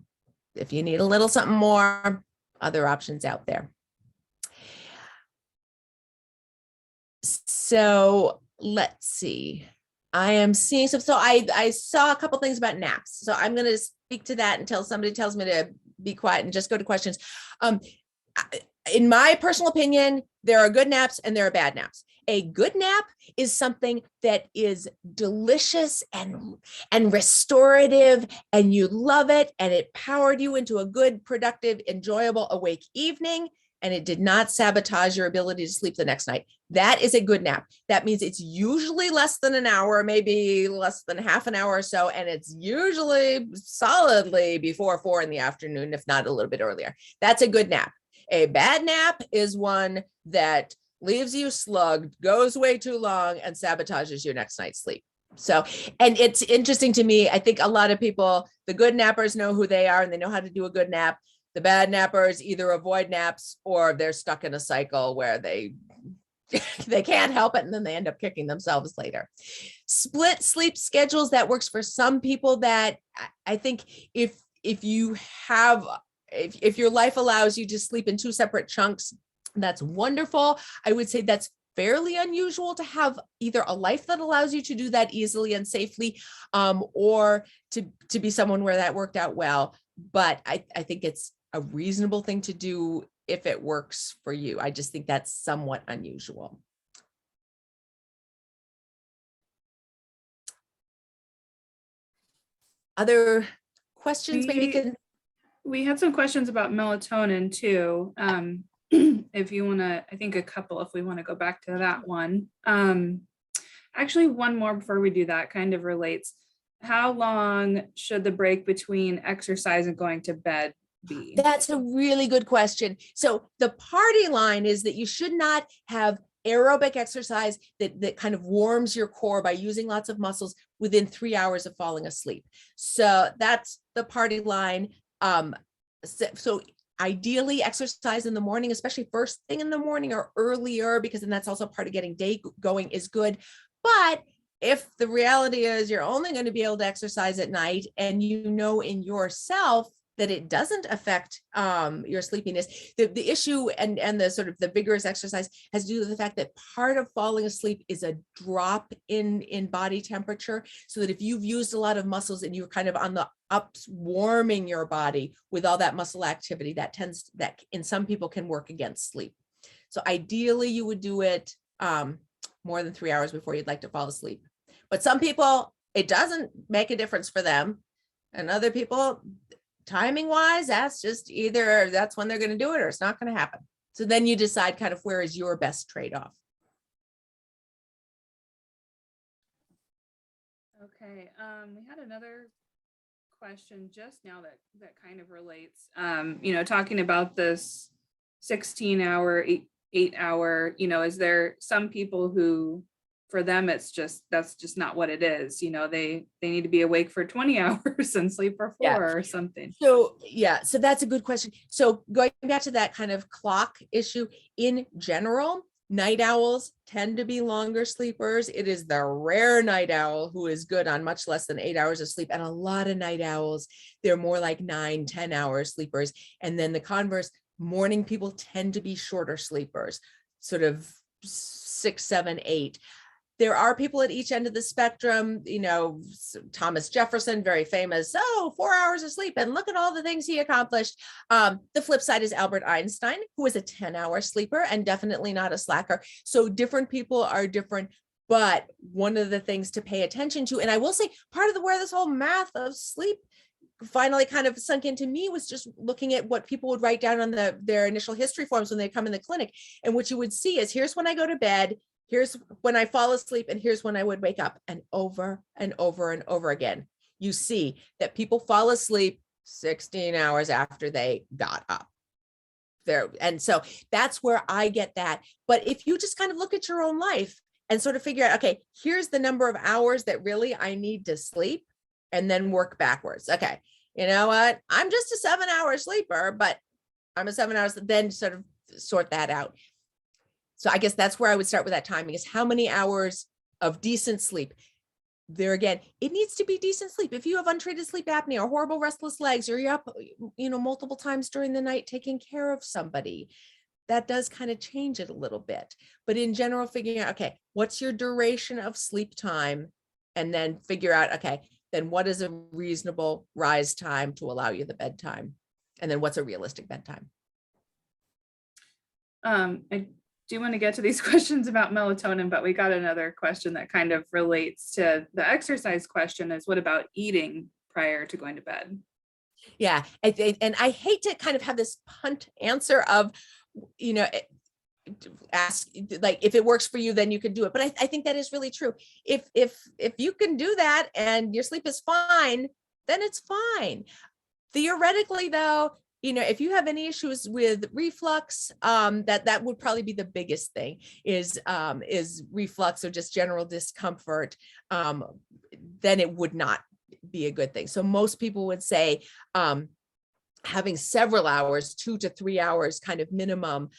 if you need a little something more, other options out there. So let's see. I am seeing some, so I saw a couple things about naps. So I'm going to speak to that until somebody tells me to be quiet and just go to questions. in my personal opinion, there are good naps and there are bad naps. A good nap is something that is delicious and restorative, and you love it, and it powered you into a good, productive, enjoyable, awake evening, and it did not sabotage your ability to sleep the next night. That is a good nap. That means it's usually less than an hour, maybe less than half an hour or so, and it's usually solidly before 4 in the afternoon, if not a little bit earlier. That's a good nap. A bad nap is one that leaves you slugged, goes way too long, and sabotages your next night's sleep. So, and it's interesting to me, I think a lot of people, the good nappers know who they are and they know how to do a good nap. The bad nappers either avoid naps or they're stuck in a cycle where they can't help it, and then they end up kicking themselves later. Split sleep schedules, that works for some people. That I think if you have, if your life allows you to sleep in 2 separate chunks, that's wonderful. I would say that's fairly unusual to have either a life that allows you to do that easily and safely, or to be someone where that worked out well. But I think it's a reasonable thing to do if it works for you. I just think that's somewhat unusual. Other questions? We had some questions about melatonin too. If you want to, I think a couple, if we want to go back to that one. Actually, one more before we do that, kind of relates. How long should the break between exercise and going to bed be? That's a really good question. So the party line is that you should not have aerobic exercise that kind of warms your core by using lots of muscles within 3 hours of falling asleep. So that's the party line. So ideally exercise in the morning, especially first thing in the morning or earlier, because then that's also part of getting day going, is good. But if the reality is you're only going to be able to exercise at night, and you know in yourself that it doesn't affect your sleepiness, the issue and the sort of the vigorous exercise has to do with the fact that part of falling asleep is a drop in body temperature. So that if you've used a lot of muscles and you're kind of on the ups, warming your body with all that muscle activity, that in some people can work against sleep. So ideally you would do it more than 3 hours before you'd like to fall asleep. But some people, it doesn't make a difference for them. And other people, timing wise, that's just either that's when they're going to do it or it's not going to happen. So then you decide kind of where is your best trade-off. Okay, we had another question just now that kind of relates, talking about this 16-hour, 8-hour, is there some people who, for them, that's just not what it is. They need to be awake for 20 hours and sleep for 4 or something. So that's a good question. So going back to that kind of clock issue, in general, night owls tend to be longer sleepers. It is the rare night owl who is good on much less than 8 hours of sleep. And a lot of night owls, they're more like 9-10 hour sleepers. And then the converse, morning people tend to be shorter sleepers, sort of 6, 7, 8. There are people at each end of the spectrum, Thomas Jefferson, very famous, 4 hours of sleep, and look at all the things he accomplished. The flip side is Albert Einstein, who was a 10-hour sleeper and definitely not a slacker. So different people are different, but one of the things to pay attention to, and I will say part of where this whole math of sleep finally kind of sunk into me was just looking at what people would write down on their initial history forms when they come in the clinic. And what you would see is, here's when I go to bed, here's when I fall asleep, and here's when I would wake up. And over and over and over again, you see that people fall asleep 16 hours after they got up. And so that's where I get that. But if you just kind of look at your own life and sort of figure out, okay, here's the number of hours that really I need to sleep, and then work backwards. Okay, you know what? I'm just a 7-hour sleeper, but I'm a 7 hours, then sort of sort that out. So I guess that's where I would start with that timing, is how many hours of decent sleep. There again, it needs to be decent sleep. If you have untreated sleep apnea or horrible restless legs, or you're up, multiple times during the night taking care of somebody, that does kind of change it a little bit. But in general, figuring out, okay, what's your duration of sleep time? And then figure out, okay, then what is a reasonable rise time to allow you the bedtime? And then what's a realistic bedtime? I do want to get to these questions about melatonin, but we got another question that kind of relates to the exercise question is what about eating prior to going to bed? Yeah. And I hate to kind of have this punt answer of, you know, ask like if it works for you then you can do it, but I think that is really true. If you can do that and your sleep is fine, then it's fine. Theoretically though, if you have any issues with reflux, that would probably be the biggest thing is reflux or just general discomfort. Then it would not be a good thing. So most people would say having several hours, 2 to 3 hours kind of minimum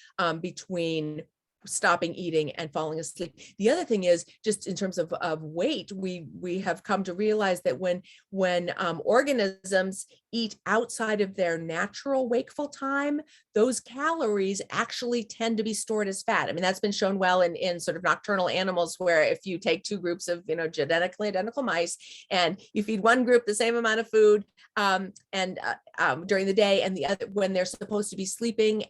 between stopping eating and falling asleep. The other thing is just in terms of weight, we have come to realize that when organisms eat outside of their natural wakeful time, those calories actually tend to be stored as fat. I mean, that's been shown well in sort of nocturnal animals, where if you take two groups of genetically identical mice and you feed one group the same amount of food during the day, and the other when they're supposed to be sleeping,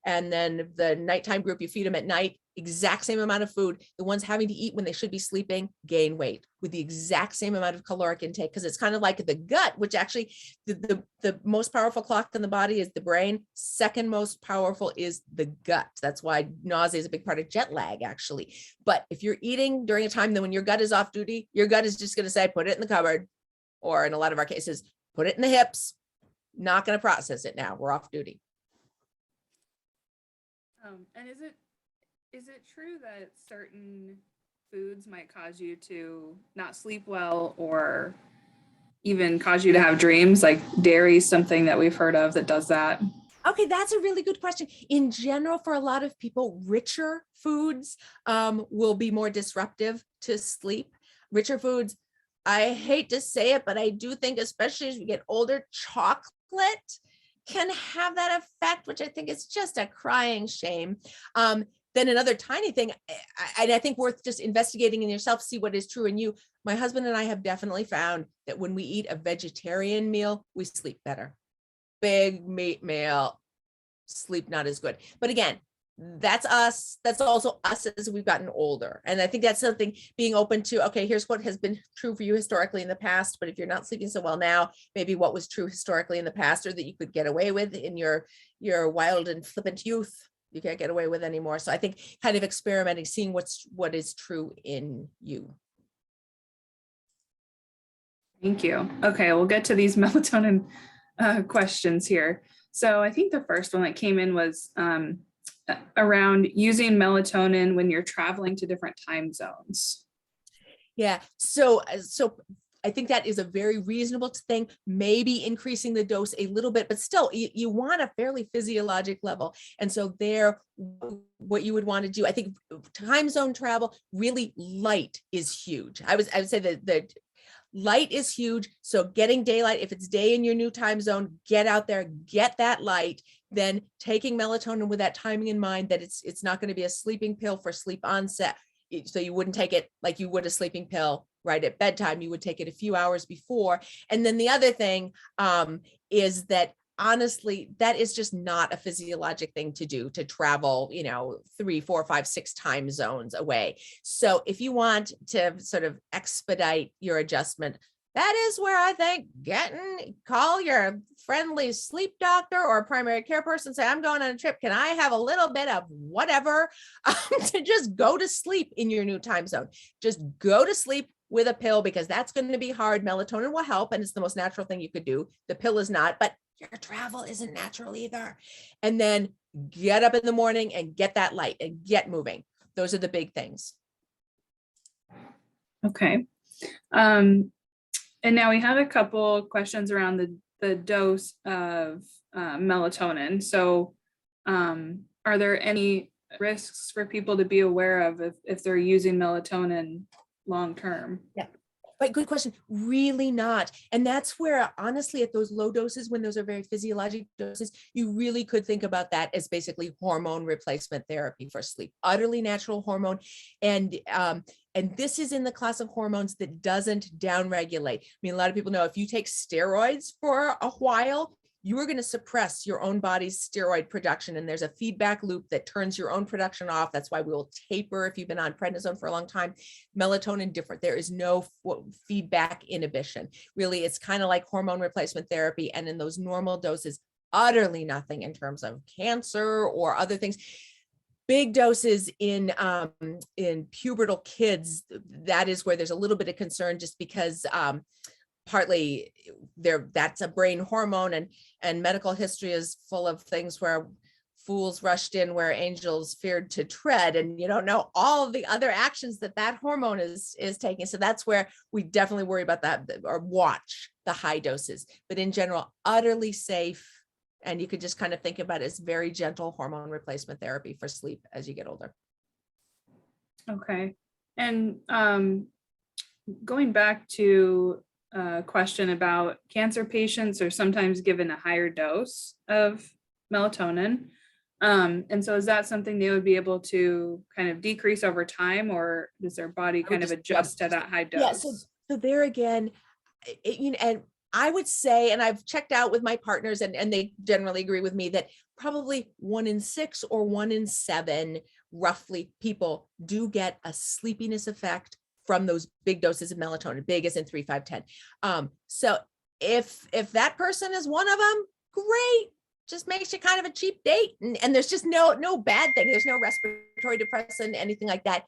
and then the nighttime group, you feed them at night, exact same amount of food. The ones having to eat when they should be sleeping gain weight with the exact same amount of caloric intake, because it's kind of like the gut, which actually the most powerful clock in the body is the brain. Second most powerful is the gut. That's why nausea is a big part of jet lag, actually. But if you're eating during a time then when your gut is off duty, your gut is just going to say, put it in the cupboard, or in a lot of our cases, put it in the hips. Not going to process it now. We're off duty. And is it true that certain foods might cause you to not sleep well or even cause you to have dreams? Like dairy, something that we've heard of that does that. Okay, that's a really good question. In general, for a lot of people, richer foods will be more disruptive to sleep. Richer foods, I hate to say it, but I do think, especially as we get older, chocolate can have that effect, which I think is just a crying shame. Then another tiny thing, I think worth just investigating in yourself, see what is true in you. My husband and I have definitely found that when we eat a vegetarian meal, we sleep better. Big meat meal, sleep not as good. But again, that's us. That's also us as we've gotten older. And I think that's something, being open to, okay, here's what has been true for you historically in the past, but if you're not sleeping so well now, maybe what was true historically in the past or that you could get away with in your wild and flippant youth, you can't get away with anymore. So I think kind of experimenting, seeing what is true in you. Thank you. Okay, we'll get to these melatonin questions here. So I think the first one that came in was around using melatonin when you're traveling to different time zones. Yeah. So I think that is a very reasonable thing, maybe increasing the dose a little bit, but still you want a fairly physiologic level. And so what you would want to do, I think time zone travel, really light is huge. I would say that light is huge. So getting daylight, if it's day in your new time zone, get out there, get that light, then taking melatonin with that timing in mind, that it's not going to be a sleeping pill for sleep onset. So you wouldn't take it like you would a sleeping pill right at bedtime. You would take it a few hours before. And then the other thing is that honestly, that is just not a physiologic thing to do, to travel, 3, 4, 5, 6 time zones away. So if you want to sort of expedite your adjustment, that is where I think call your friendly sleep doctor or primary care person, say, I'm going on a trip. Can I have a little bit of whatever to just go to sleep in your new time zone? Just go to sleep with a pill, because that's going to be hard. Melatonin will help, and it's the most natural thing you could do. The pill is not, but your travel isn't natural either. And then get up in the morning and get that light and get moving. Those are the big things. Okay. And now we had a couple questions around the dose of melatonin. So are there any risks for people to be aware of if they're using melatonin long-term? Yeah. But good question. Really not. And that's where, honestly, at those low doses, when those are very physiologic doses, you really could think about that as basically hormone replacement therapy for sleep. Utterly natural hormone. And this is in the class of hormones that doesn't downregulate. I mean, a lot of people know if you take steroids for a while, you are going to suppress your own body's steroid production. And there's a feedback loop that turns your own production off. That's why we'll taper if you've been on prednisone for a long time. Melatonin different. There is no feedback inhibition. Really, it's kind of like hormone replacement therapy. And in those normal doses, utterly nothing in terms of cancer or other things. Big doses in pubertal kids, that is where there's a little bit of concern, just because partly that's a brain hormone, and medical history is full of things where fools rushed in where angels feared to tread, and you don't know all of the other actions that hormone is taking. So that's where we definitely worry about that, or watch the high doses. But in general, utterly safe. And you could just kind of think about it as very gentle hormone replacement therapy for sleep as you get older. Okay. And going back to a question about cancer patients are sometimes given a higher dose of melatonin. And so is that something they would be able to kind of decrease over time, or does their body kind of adjust to that high dose? Yeah, so there again, and I would say, and I've checked out with my partners, and they generally agree with me, that probably 1 in 6 or 1 in 7 roughly people do get a sleepiness effect from those big doses of melatonin, big as in 3, 5, 10. So if that person is one of them, great. Just makes you kind of a cheap date, and there's just no bad thing. There's no respiratory depressant, anything like that.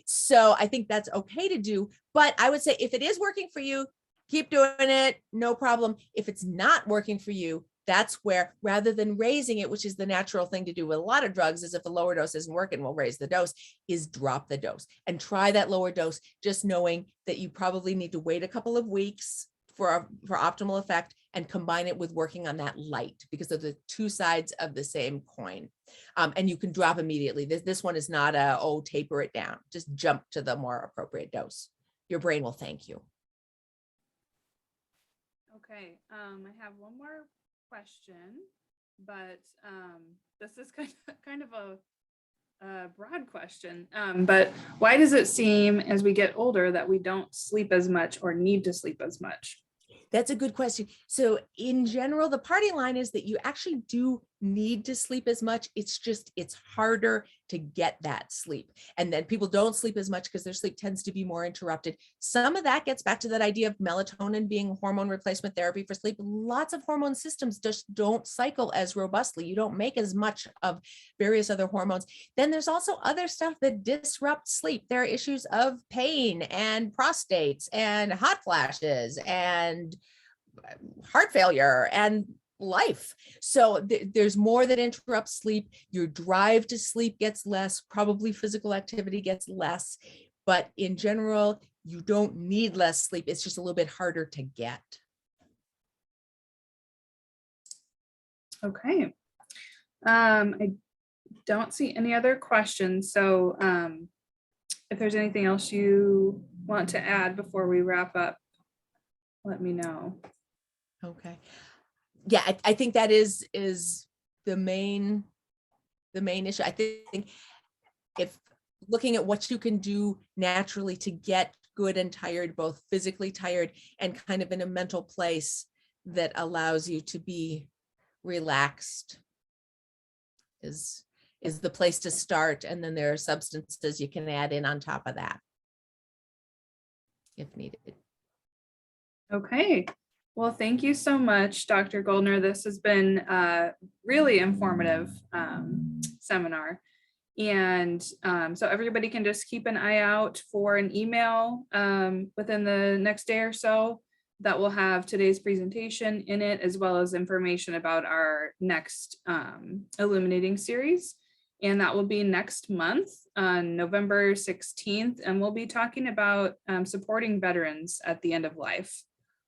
So I think that's okay to do. But I would say if it is working for you, keep doing it, no problem. If it's not working for you, that's where, rather than raising it, which is the natural thing to do with a lot of drugs, is if the lower dose isn't working, we'll raise the dose, is drop the dose and try that lower dose, just knowing that you probably need to wait a couple of weeks for optimal effect, and combine it with working on that light, because they're the two sides of the same coin. And you can drop immediately. This one is not taper it down, just jump to the more appropriate dose. Your brain will thank you. Okay, I have one more question, but this is kind of a broad question. But why does it seem as we get older that we don't sleep as much or need to sleep as much? That's a good question. So in general, the party line is that you actually do need to sleep as much. It's harder to get that sleep. And then people don't sleep as much because their sleep tends to be more interrupted. Some of that gets back to that idea of melatonin being hormone replacement therapy for sleep. Lots of hormone systems just don't cycle as robustly. You don't make as much of various other hormones. Then there's also other stuff that disrupts sleep. There are issues of pain and prostates and hot flashes and heart failure and life. So there's more that interrupts sleep. Your drive to sleep gets less, probably physical activity gets less, but in general, you don't need less sleep. It's just a little bit harder to get. Okay. I don't see any other questions. So if there's anything else you want to add before we wrap up, let me know. Okay. Yeah, I think that is the main issue. I think if looking at what you can do naturally to get good and tired, both physically tired and kind of in a mental place that allows you to be relaxed is the place to start. And then there are substances you can add in on top of that if needed. Okay. Well, thank you so much, Dr. Goldner. This has been a really informative seminar. And so everybody can just keep an eye out for an email within the next day or so that will have today's presentation in it, as well as information about our next Illuminating series. And that will be next month on November 16th. And we'll be talking about supporting veterans at the end of life.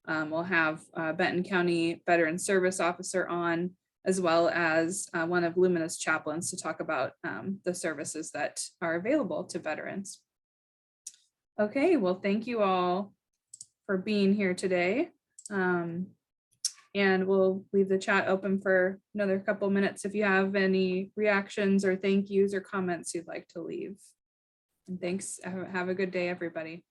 We'll have Benton County Veteran Service Officer on, as well as one of Lumina's chaplains, to talk about the services that are available to veterans. Okay, well, thank you all for being here today. And we'll leave the chat open for another couple minutes if you have any reactions or thank yous or comments you'd like to leave. And thanks. Have a good day, everybody.